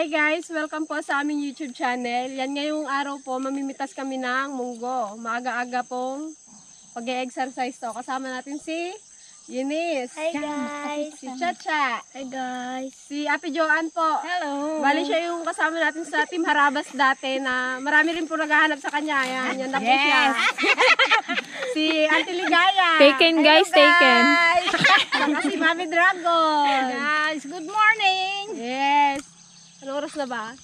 Hi guys! Welcome po sa aming YouTube channel. Yan ngayong araw po, mamimitas kami ng munggo. Maaga-aga pong pag-e-exercise to. Kasama natin si Eunice. Hi guys! Si Chacha. Hi guys! Si Ate Joanne po. Hello! Bali siya yung kasama natin sa Team Harabas dati na marami rin po naghahanap sa kanya. Yan na po siya. Si Auntie Ligaya. Taken guys, taken. Saka si Mami Dragon. Guys, good morning! Yes. Ano oras na ba?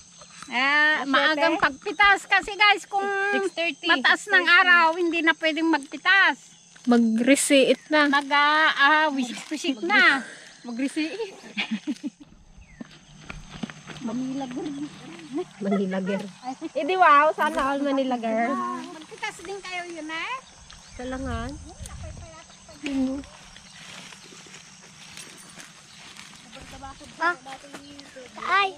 Maagang pagpitas kasi guys kung 6:30. mataas ng araw, hindi na pwedeng magpitas. Mag-receipt na. Wisik-wisik na. Mag-receipt. Manilager. Hindi wow, sana all manilager. Magpitas din kayo yun eh. Salangan. Ay!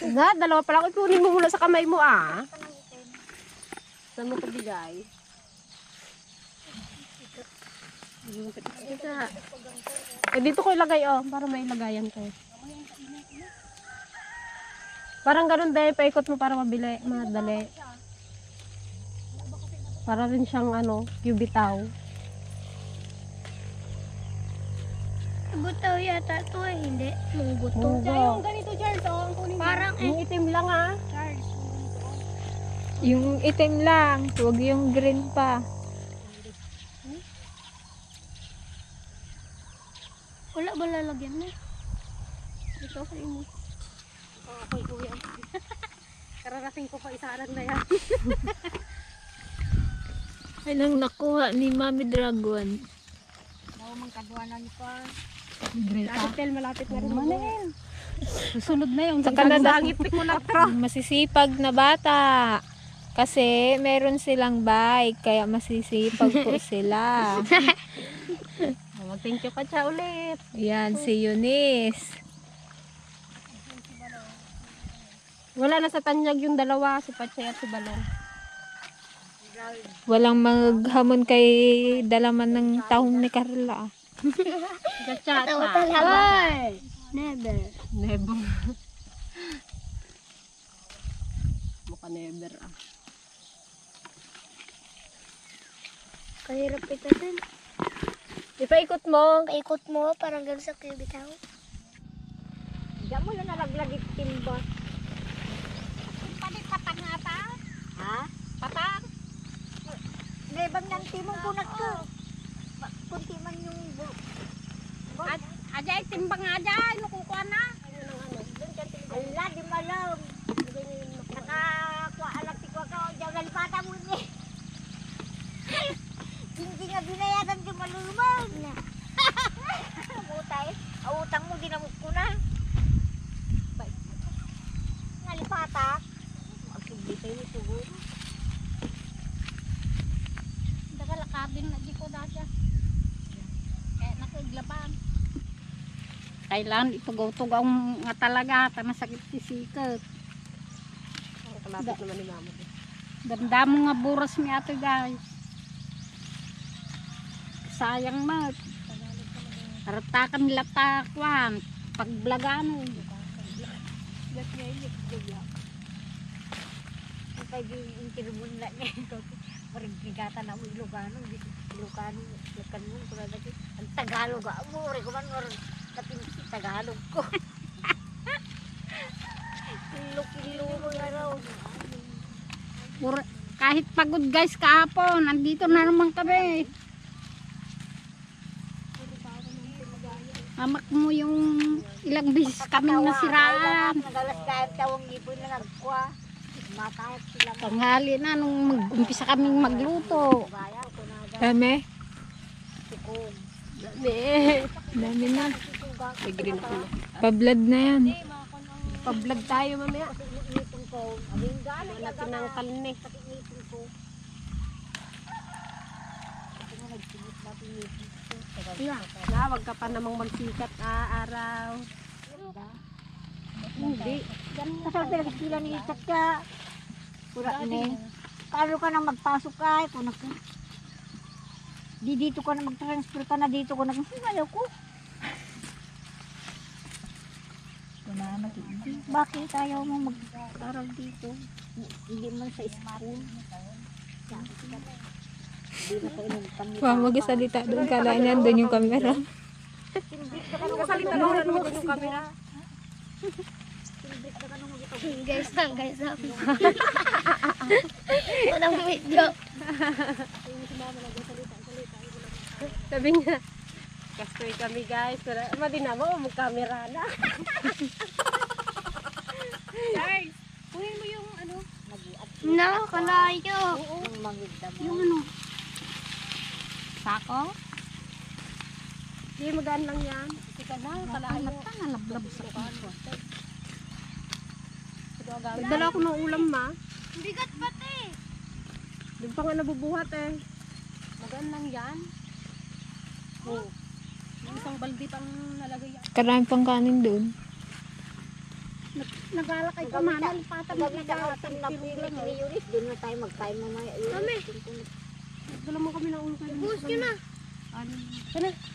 Na, dalawa pala. Kunin mo muna sa kamay mo ah. Saan mo kabigay? Dito ko ilagay oh, para may ilagayan ko. Parang ganun din, paikot mo para madali. Para rin siyang ano, cubitaw. Butaw yata ito eh, hindi. Mungguto. Munggo. ganito Charles, oh, ang kunin parang Yung itim lang ah. Charles. Yung itim lang, huwag yung green pa. Wala ba lalagyan na? Ito sa inyo. Okay, kuya. Kararating ko pa isaran na yan. Anong nakuha ni Mami Dragon? Daw magkaduanan pa. Dahil malapit na rin manin. Susunod na yung Sa Canada. Dangit mo lang pro. Masisipag na bata. Kasi meron silang bike, kaya masisipag po sila. Mag-thank you ka siya ulit. Yan, si Eunice. Wala na sa tanyag yung dalawa, si Pachay at si Balong. Walang maghamon kay dalaman ng tahong ni Carla. Gachata. Ay! Never. Never. Mukha never ah. Kahirap itasin. Ipaikot mo. Paikot mo, parang gano'n sa kubitaw. Diyan mo na nalaglagit timba. Panik patang nga ta? Ha? Patang? Lebang ng timong punak ko. Kunti man yung Ajay, timbang ajay, nakukuha na. Ala, di malam. Nakakuha alam tikwa ka, diyan nalipata mo niya. Hindi nga binayadan di malulumag. Utay, utang mo dinamot ko na. Nalipata. Magsubitay ni siguro. Dakalakabin na di ko dasya. Kaya nakaglaban. Kailan itugaw-tugaw nga talaga, masakit sisikot. Kalapit naman ni mama. Damdamo nga buras mi ato guys. Sayang mat. Ratakan nila takwan. Pagblagano. Kapag yung kinubun na niya. Marigigatan na mo Ilocano. Ilocano. Ang Tagalog. Amore ko man. Tagalog ko. Kilo-kilo na raw. Kahit pagod guys kahapon, nandito na naman kami. Amak mo yung ilang beses kami nasiraan. Nagalas kahit tawang ipon na nagkuha. Matahit sila. Tanghali na nung mag-umpisa kaming magluto. Dami? Dami na. May green ako. Pablad na yan. Pa-vlog tayo mamaya. Wala tinangkal ni. Wag ka pa namang magsikat araw. Hindi. Kasal pinagkila ni Chacha. Pura ni. Paano ka na magpasok ka? Di dito ka na mag-transfer ka na dito ko na. Ayaw ko. Bakit ayaw mo mag-aral dito? Hindi man sa school. Hindi na kayo nagpangit. Wow, mag-salita doon. Kala niya doon yung camera. Kasalita na wala naman yung camera. Guys lang, guys lang. Walang video. Sabi niya, kastoy kami guys. Madina mo, mag-camera na. Guys, kunin mo yung ano. Nakakalayo. Yung ano? Sako? Hindi, magaan lang yan. Ika na, kalayo. Nalablab sa kanto. Nagdala ako ng ulam ma. Bigat pati. Doon pa nga nabubuhat eh. Magaan lang yan. Oh. Yung isang balde pang nalagay yan. Karami pang kanin doon. Nag-alakay ka man. Lipatan mo nag-alakay na Yuris. Doon na tayo mag-time mamaya. Mami. Nagdala mo kami ng ulam kayo. Bus yun na.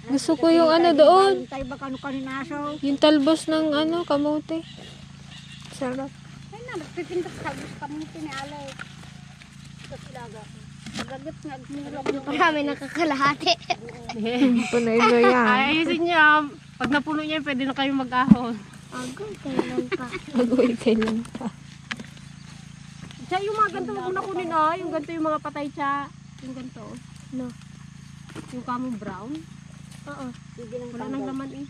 Gusto ko yung ano doon. Tayo ba kaninaso? Yung talbos ng ano, kamote. Sarap. Ay na, nagpipintas ka. Gusto kami tinialay. Kasilaga. Magagat nga. Marami nakakalahati. Punoy ba yan? Ayusin niya. Pag napuno niya, pwede na kayo mag-ahon. Agong kailan pa. Mag-uwi kailan pa. Siya, yung mga ganito huwag mo na kunin oh. Yung ganito yung mga patay siya. Yung ganito. No. Yung kamong brown. Oo. Sige nang Wala nang laman eh.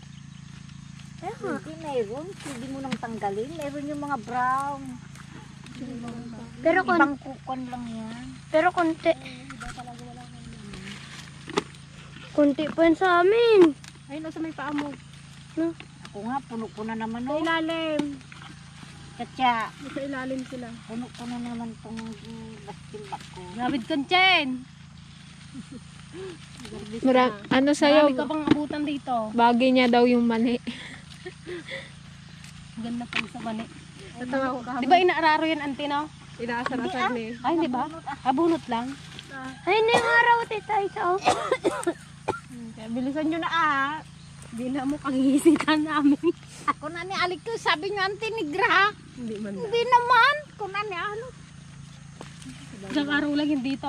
Hindi, meron. Hindi mo nang tanggalin. Meron yung mga brown. Pero Ibang kukon lang yan. pero konti. Konti pa yun sa amin. Ayun o sa may paa mo. Ako nga, puno-puno naman. Sa ilalim. Katya, Sa ilalim sila. puno-puno naman itong basketball ko. Gabid kan Chen. Ano sa'yo? Marami ka pang abutan dito. Bagay niya daw yung mani. Ganda pang sa mani. Natawa ko kahapon. Di ba inaararo yan, ante, no? Inaasar-asar ni. Ay, hindi ba? Abunot lang. Ay, na yung araw tayo sa Kaya bilisan nyo na Hindi na mo kangisikan namin. Ako na ni Alik ko, sabi nyo ante nigra. Hindi man na. Hindi naman. Kung na ni ano. Isang araw lang yun dito.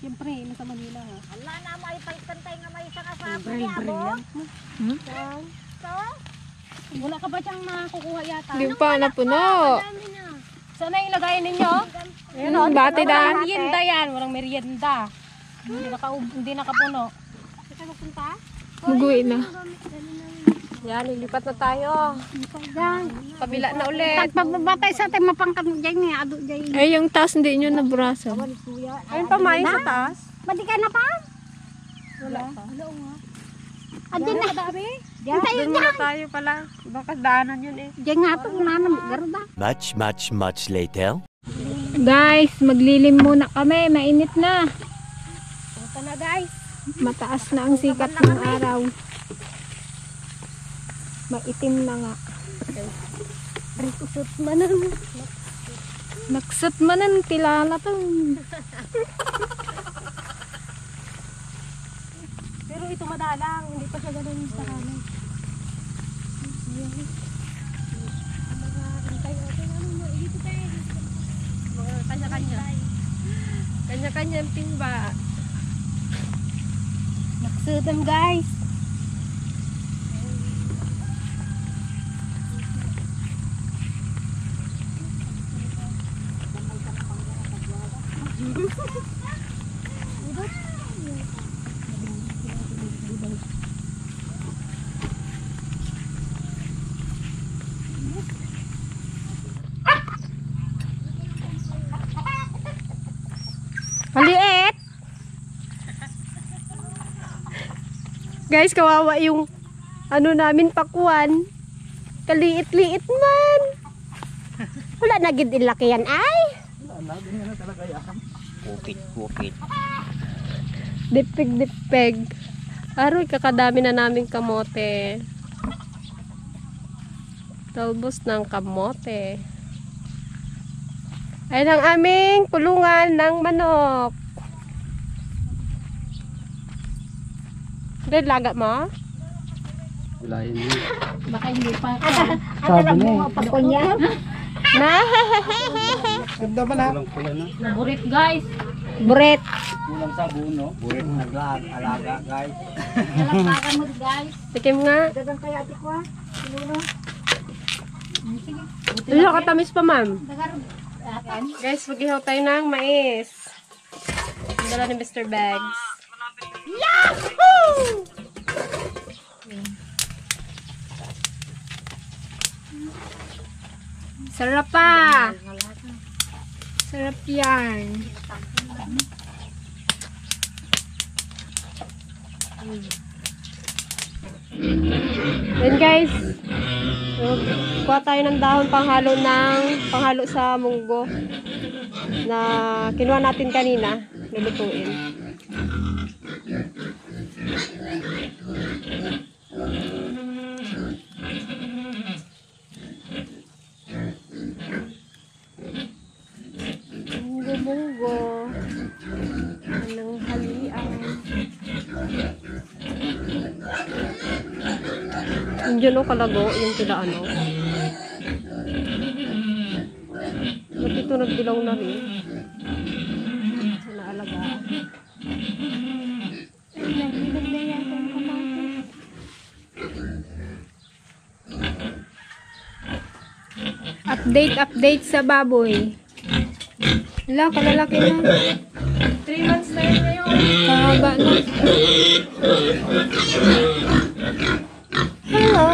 Siyempre, nasa Manila ha. Ala na, may palitantay nga may isang asabi Bray, niya, abo. brilliant. So, Wala ka ba siyang makukuha yata? Hindi pa napuno. Saan na ilagay ninyo? Bati Walang dan. merienda yan. Walang merienda. Hindi nakapuno. Mag-uwi na. Yan, ilipat na tayo. Kabila na ulit. pagbabatay sa ating mapangkat dyan niya, ado dyan. Ay, yung taas hindi nyo naburasan. Ayun pa, May, sa taas. Badi ka na pa? Wala. Adi na. Doon muna tayo pala. Baka daanan yun eh. Diyan nga ito, nanam, garuda. Much later. Guys, maglilim muna kami. Mainit na. Punta na guys. Mataas na ang sikat ng araw. Maitim na nga. Rikusot manan. Naksat manan tilala to. Pero ito madalang. Hindi pa siya ganun sa kanan. Kanya-kanya. Kanya-kanya timba. Naksutam guys. Maliit. Guys, kawawa yung ano namin pakuan. Kaliit-liit man. Wala na gid ilaki yan ay. Bukit. Dipig-dipig. Aroy, kakadami na naming kamote. Talbos ng kamote. Ay ang aming kulungan ng manok. Red laga mo? Wala hindi. Baka hindi pa. Sabi niya eh. Pako niya. Ganda ba na? Kulang pula na. Naburit guys. Buret. Kulang sa buno. Burit na alaga guys. Kalakpakan mo guys. Tikim nga. Dagang kaya ati ko ha. Siguro. Ano katamis pa ma'am? Dagar. Guys, mag-ihaw tayo ng mais. Ang dala ni Mr. Bags. Yahoo! Sarap pa! Sarap yan. Then guys, kuha tayo ng dahon panghalo sa munggo na kinuha natin kanina, lulutuin. Munggo, anong halian. Yun o kalago, yung pila ano. Ba't ito nagdilaw na rin? Sa naalagaan. Update sa baboy. Wala, kalalaki na. 3 months na yun ngayon. Kahaba na. Hello!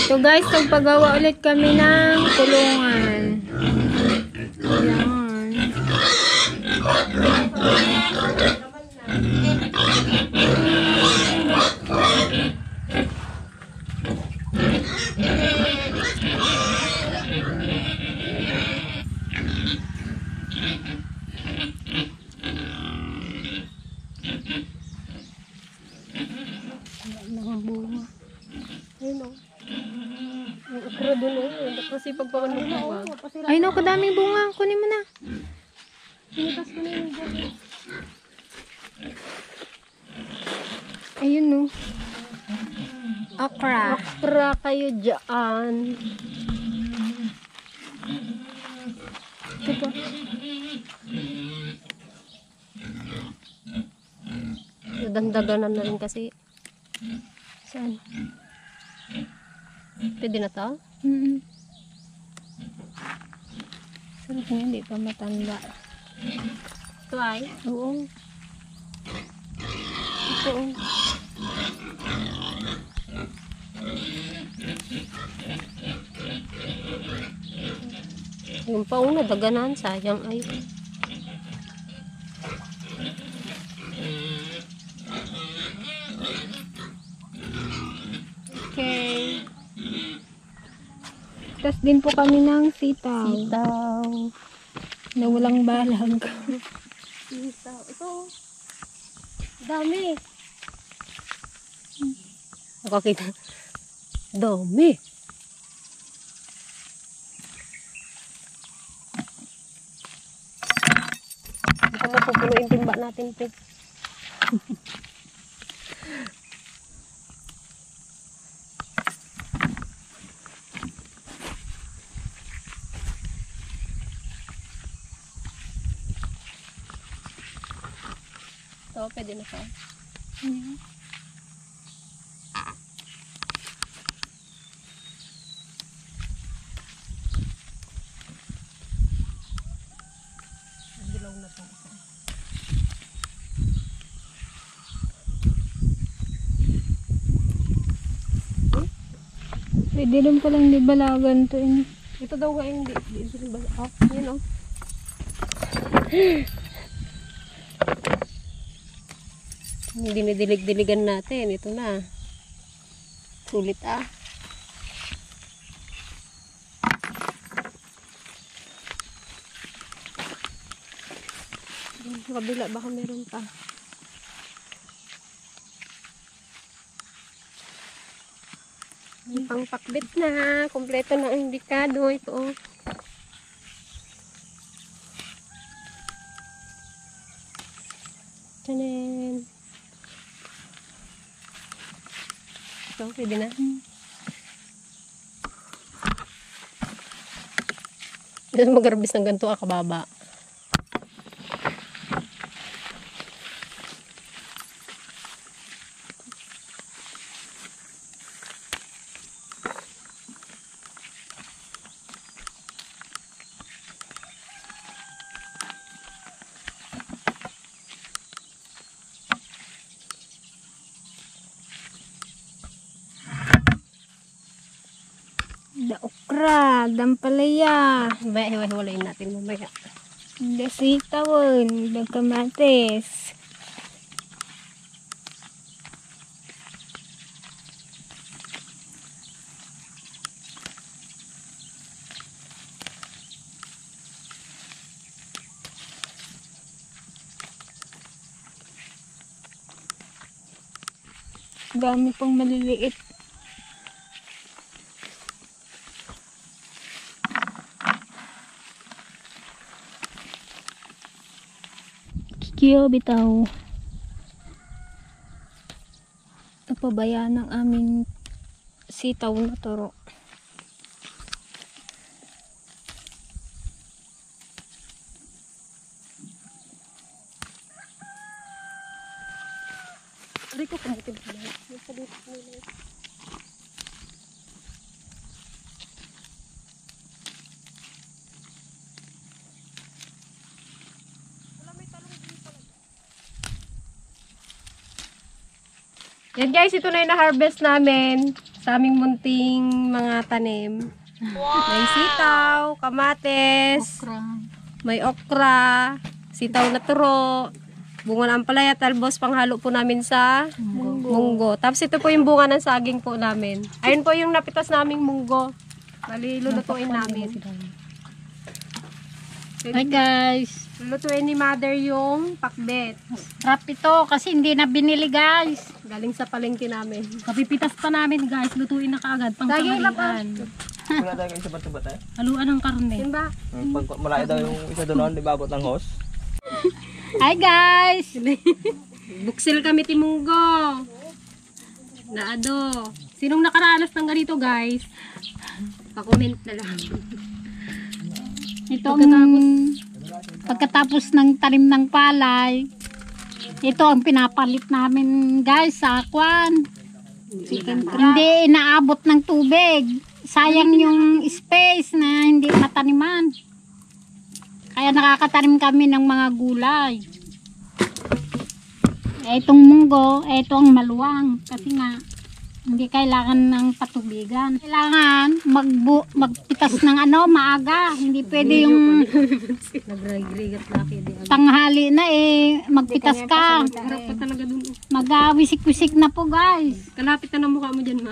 So guys, pagpagawa ulit kami ng kulungan. Ayan. Ayun o. Yung okra dun o. Kasi pagpakanong ba? Ay no, kadaming bunga. Kunin mo na. Pinitas ko na yung dyan. Ayun no. Okra. Okra kayo dyan. Ito pa. Dandaganan na rin kasi. Saan? Pwede na to? Sarap niya, hindi pa matanda. Ito ay? Oo. Ito o. Yung pauna, daganan. Sayang ay. Okay. Tapos din po kami ng sitaw. Sitaw. Na walang balag. Sitaw. Ito. Dami. Nakakita. Dami. Hindi ko mapupulo yung timba natin, pe. Ito, pwede na ka. Dilaw na to. Pwede rin palang di balagan to. Ito daw nga yung di ba? Oh, yun oh. Yung dinidilig-diligan natin. Ito na. Sulit ah. Sa kabila baka meron pa. May pangpakbit na. Kompleto na ang dikado. Ito oh. Tanan. So, pwede na. Dito mag-harvest ng ganito kababa. Da okra, dampalaya, Mamaya, hiwa-hiwalayin natin mamaya. da sitawon, da kamatis. Dami pang maliliit. Kikiyo bitaw. Napabayaan ng aming sitaw na turo. Aray ko, kamutin pala. Yan guys, ito na yung na-harvest namin sa aming munting mga tanim. May sitaw, kamates, may okra, sitaw na turo, bunga ng ampalaya, talbos, panghalo po namin sa munggo. Tapos ito po yung bunga ng saging po namin. Ayun po yung napitas naming munggo. Bali, lulutuin namin. Hi guys. Lulutuin ni mother yung pakbet. Rap ito kasi hindi na binili guys. Galing sa palengke namin. Kapipitas pa namin guys. Lutuin na kaagad. Pang Daging tanghalian. Wala tayo kayo sa bato-bato eh. Haluan ng karne. Yun ba? Pag malaki daw yung isa doon, di ba abot ng hose? Hi guys. Buksil kami timunggo. Naado. Sinong nakaranas ng ganito guys? Pa-comment na lang. Ito pagkatapos ng tanim ng palay, ito ang pinapalit namin guys sa kwan. Hindi inaabot ng tubig. Sayang yung space na hindi mataniman. Kaya nakakatanim kami ng mga gulay. Itong munggo, ito ang maluwang. Kasi nga, hindi kailangan ng patubigan. Kailangan magpitas ng maaga. Hindi pwede yung Nagrigat laki di. tanghali na magpitas ka. Harap pa talaga dun. Mag-wisik-wisik na po guys. Kalapit na ng mukha mo dyan ma.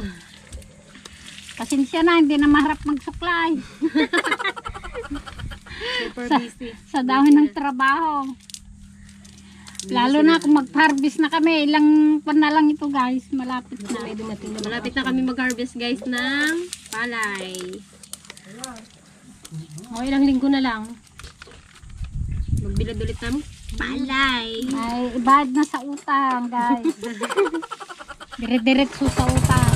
Pasensya na, hindi na maharap magsuklay. Super busy. Sa dahon ng trabaho. Lalo na kung mag-harvest na kami, ilang pan na lang ito guys, malapit na. Malapit na kami mag-harvest guys ng palay. O ilang linggo na lang. Magbilad ulit ng palay. Ay, ibad na sa utang guys. Dire-diretso sa utang.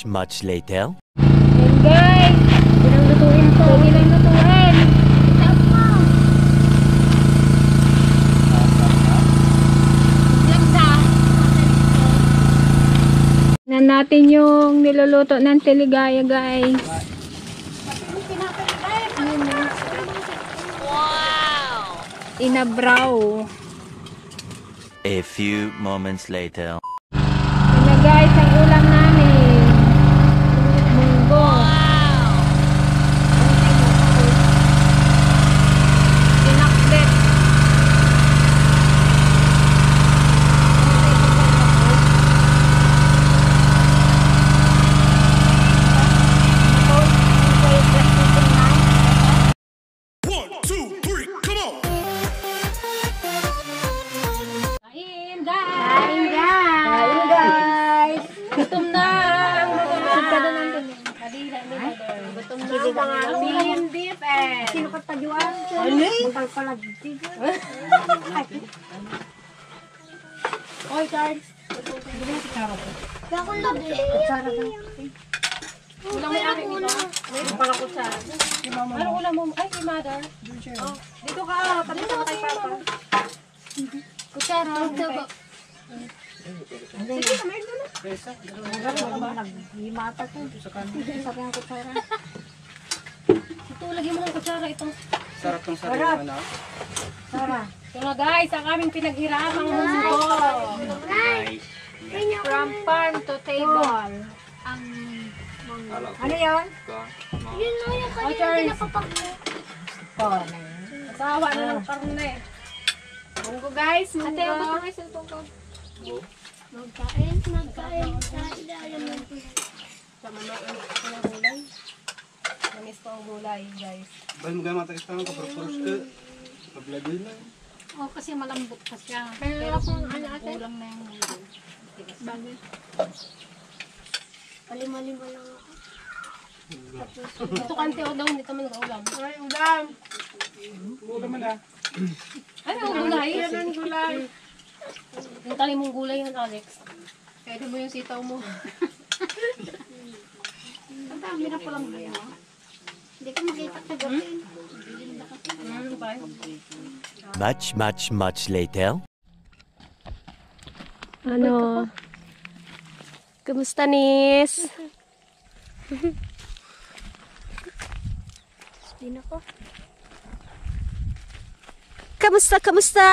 Much later. Yan guys, ilang lutuin to, ilang lutuin. Taas mo. Lagda. Na natin yung niluluto ng teligaya guys. Inabraw. A few moments later. Yan na guys, ang ulam namin. Munggo. Pinakbet. Kain guys! Kain guys! kajuan. Magpalpalag. Oy, Charles. Ulang may ari dito. Mayroon pala kutsara. Ano ulam mo? Ay, si mother. Oh, dito ka. Papunta ka kay papa. Kutsara. Sige, kamay mo na. Naghimata ko. Sabi ang kutsara. Ito, lagyan mo ng kutsara ito. Sarap ng sarap. Ano? Sara. Ito na guys, ang aming pinaghiramang mundo. From farm to table. Ang Ano yun? Oh, Charles. Asawa na ng karne. Munggo guys, munggo. ate, abot mo yung cellphone ko. Sama na ang gulay. Namis ko ang gulay guys. Bahay mo gamata isang kapag-puros ka. Pag-lagay lang. Oh, kasi malambot pa siya. Pero kung ano ate? Kulang na yung mundo. Bagay. Ito kante o daw, dito man ulam. Ay, ulam. Ulam mo na. Ay, ang gulay. Yan gulay. Yung tali mong gulay yan, Alex. Kaya mo yung sitaw mo. Ang dami na palang buo. Hindi ko makita sa gabi. Much later. Ano? Kumusta, Nis? Kamusta?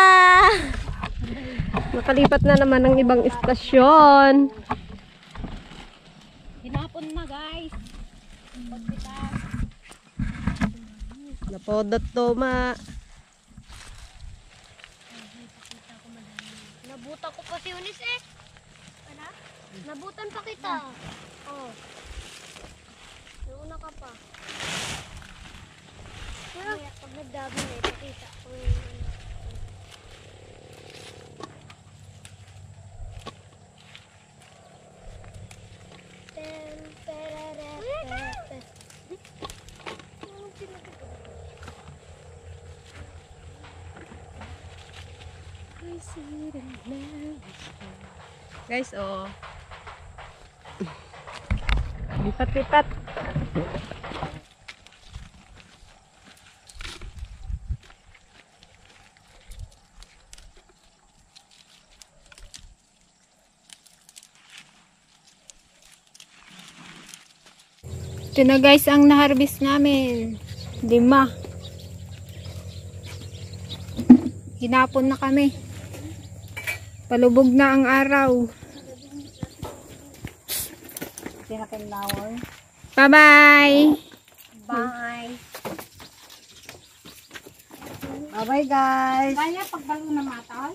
Nakalipat na naman ng ibang istasyon. Hinapon na guys. Napodot to, ma. Nabuta ko pa si Unis eh. Ano? Nabutan pa kita. Oh. Nauna ka pa. Kaya pag nagdabi na ipakita ko yung ano. Ten, perere, Guys, oh. Lipat-lipat. Ito na guys ang na-harvest namin. 5. Hinapon na kami. Palubog na ang araw. Tinapinlawar. Bye-bye! Bye. Bye-bye guys. Kaya pagbalo na matay.